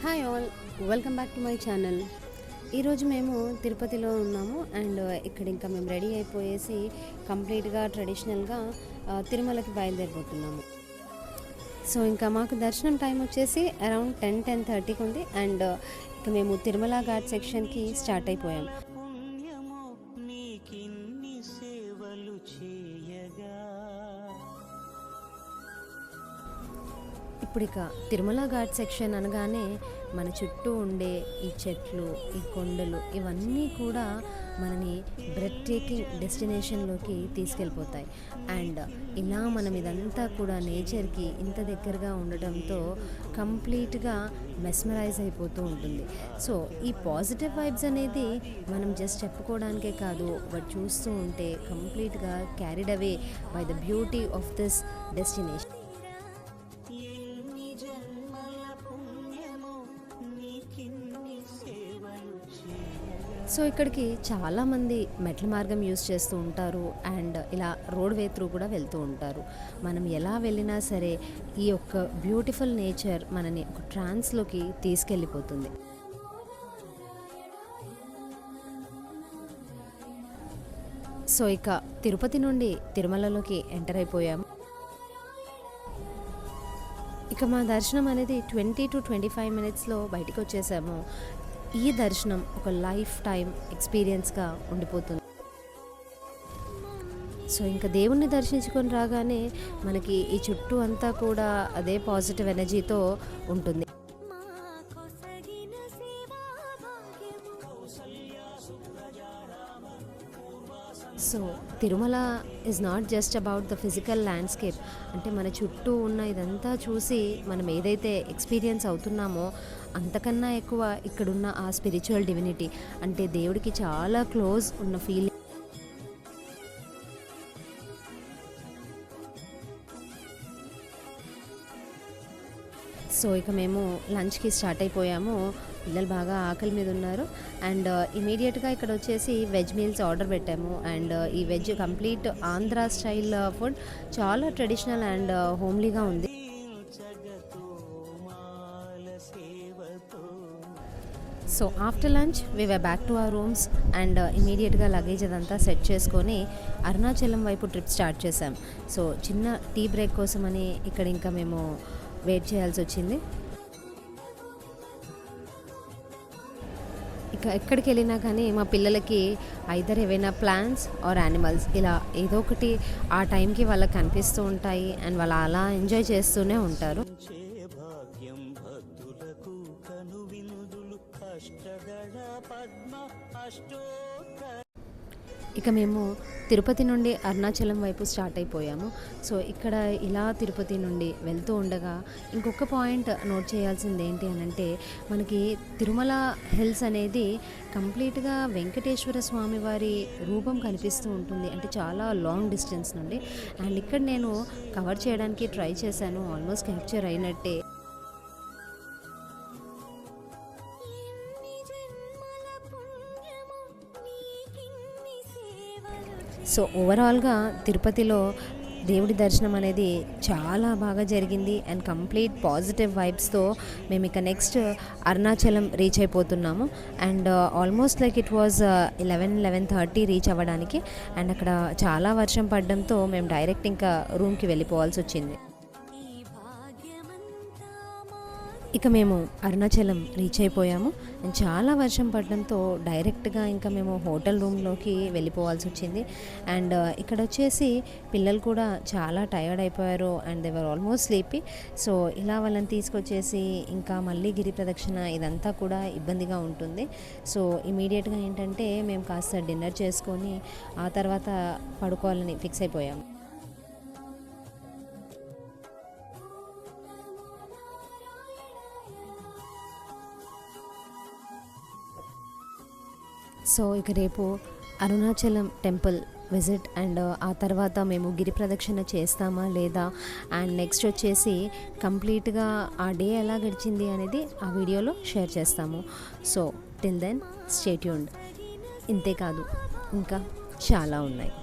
Hi all, welcome back to my channel. ఈరోజు మేము తిరుపతిలో ఉన్నాము అండ్ ఇక్కడ ఇంకా మేము రెడీ అయిపోయేసి కంప్లీట్గా ట్రెడిషనల్గా తిరుమలకి బయలుదేరిపోతున్నాము. సో ఇంకా మాకు దర్శనం టైం వచ్చేసి అరౌండ్ 10-10:30కి ఉంది అండ్ ఇక మేము తిరుమల ఘాట్ సెక్షన్కి స్టార్ట్ అయిపోయాము. ఇప్పుడు ఇక తిరుమల ఘాట్ సెక్షన్ అనగానే మన చుట్టూ ఉండే ఈ చెట్లు, ఈ కొండలు ఇవన్నీ కూడా మనని బ్రెత్ టేకింగ్ డెస్టినేషన్లోకి తీసుకెళ్ళిపోతాయి. అండ్ ఇలా మనం ఇదంతా కూడా నేచర్కి ఇంత దగ్గరగా ఉండటంతో కంప్లీట్గా మెస్మరైజ్ అయిపోతూ ఉంటుంది. సో ఈ పాజిటివ్ వైబ్స్ అనేది మనం జస్ట్ చెప్పుకోవడానికే కాదు, బట్ చూస్తూ ఉంటే కంప్లీట్గా carried away by the beauty of this destination. So ఇక్కడికి చాలామంది మెట్ల మార్గం యూస్ చేస్తూ ఉంటారు అండ్ ఇలా రోడ్ వే త్రూ కూడా వెళ్తూ ఉంటారు. మనం ఎలా వెళ్ళినా సరే ఈ యొక్క బ్యూటిఫుల్ నేచర్ మనని ఒక ట్రాన్స్లోకి తీసుకెళ్ళిపోతుంది. సో ఇక తిరుపతి నుండి తిరుమలలోకి ఎంటర్ అయిపోయాము. ఇక మా దర్శనం అనేది 20-25 మినిట్స్లో బయటికి వచ్చేసాము. ఈ దర్శనం ఒక లైఫ్ టైం ఎక్స్పీరియన్స్గా ఉండిపోతుంది. సో ఇంకా దేవుణ్ణి దర్శించుకొని రాగానే మనకి ఈ చుట్టూ అంతా కూడా అదే పాజిటివ్ ఎనర్జీతో ఉంటుంది. So Tirumala is not just about the physical landscape. అంటే మన చుట్టూ ఉన్న ఇదంతా చూసి మనం ఏదైతే ఎక్స్పీరియన్స్ అవుతున్నామో అంతకన్నా ఎక్కువ ఇక్కడున్న ఆ స్పిరిచువల్ డివినిటీ, అంటే దేవుడికి చాలా క్లోజ్ ఉన్న ఫీలింగ్. సో ఇక మేము లంచ్కి స్టార్ట్ అయిపోయాము. పిల్లలు బాగా ఆకలి మీద ఉన్నారు అండ్ ఇమీడియట్గా ఇక్కడ వచ్చేసి వెజ్ మీల్స్ ఆర్డర్ పెట్టాము. అండ్ ఈ veg complete Andhra style food, చాలా ట్రెడిషనల్ అండ్ హోమ్లీగా ఉంది. So after lunch we were back to our rooms and ఇమీడియట్గా లగేజ్ అదంతా సెట్ చేసుకొని అరుణాచలం వైపు ట్రిప్ స్టార్ట్ చేసాం. సో చిన్న టీ బ్రేక్ కోసమని ఇక్కడ ఇంకా మేము వెయిట్ చేయాల్సి వచ్చింది. ఇక ఎక్కడికి వెళ్ళినా కానీ మా పిల్లలకి ఐదర్ ఏవైనా ప్లాంట్స్ ఆర్ యానిమల్స్ ఇలా ఏదో ఒకటి ఆ టైంకి వాళ్ళకి కనిపిస్తూ ఉంటాయి అండ్ వాళ్ళు అలా ఎంజాయ్ చేస్తూనే ఉంటారు. ఇక మేము తిరుపతి నుండి అరుణాచలం వైపు స్టార్ట్ అయిపోయాము. సో ఇక్కడ ఇలా తిరుపతి నుండి వెళ్తూ ఉండగా ఇంకొక పాయింట్ నోట్ చేయాల్సింది ఏంటి అని అంటే, మనకి తిరుమల హిల్స్ అనేది కంప్లీట్గా వెంకటేశ్వర స్వామి వారి రూపం కనిపిస్తూ ఉంటుంది, అంటే చాలా లాంగ్ డిస్టెన్స్ నుండి. అండ్ ఇక్కడ నేను కవర్ చేయడానికి ట్రై చేశాను, ఆల్మోస్ట్ క్యాప్చర్ అయినట్టే. సో ఓవరాల్గా తిరుపతిలో దేవుడి దర్శనం అనేది చాలా బాగా జరిగింది అండ్ కంప్లీట్ పాజిటివ్ వైబ్స్తో మేము ఇక నెక్స్ట్ అరుణాచలం రీచ్ అయిపోతున్నాము. And almost like it was 11-11:30 reach అవ్వడానికి. అండ్ అక్కడ చాలా వర్షం పడడంతో మేము డైరెక్ట్ ఇంకా రూమ్కి వెళ్ళిపోవాల్సి వచ్చింది. ఇక మేము అరుణాచలం రీచ్ అయిపోయాము అండ్ చాలా వర్షం పడడంతో డైరెక్ట్గా ఇంకా మేము హోటల్ రూమ్లోకి వెళ్ళిపోవాల్సి వచ్చింది. అండ్ ఇక్కడ వచ్చేసి పిల్లలు కూడా చాలా టయర్డ్ అయిపోయారు and they were almost sleepy. So ఇలా వాళ్ళని తీసుకొచ్చేసి ఇంకా మళ్ళీ గిరి ప్రదక్షిణ ఇదంతా కూడా ఇబ్బందిగా ఉంటుంది. సో ఇమీడియట్గా ఏంటంటే మేము కాస్త డిన్నర్ చేసుకొని ఆ తర్వాత పడుకోవాలని ఫిక్స్ అయిపోయాము. సో ఇక రేపు అరుణాచలం టెంపుల్ విజిట్ అండ్ ఆ తర్వాత మేము గిరి ప్రదక్షిణ చేస్తామా లేదా అండ్ నెక్స్ట్ వచ్చేసి కంప్లీట్గా ఆ డే ఎలా గడిచింది అనేది ఆ వీడియోలో షేర్ చేస్తాము. So till then stay tuned. ఇంతే కాదు, ఇంకా చాలా ఉన్నాయి.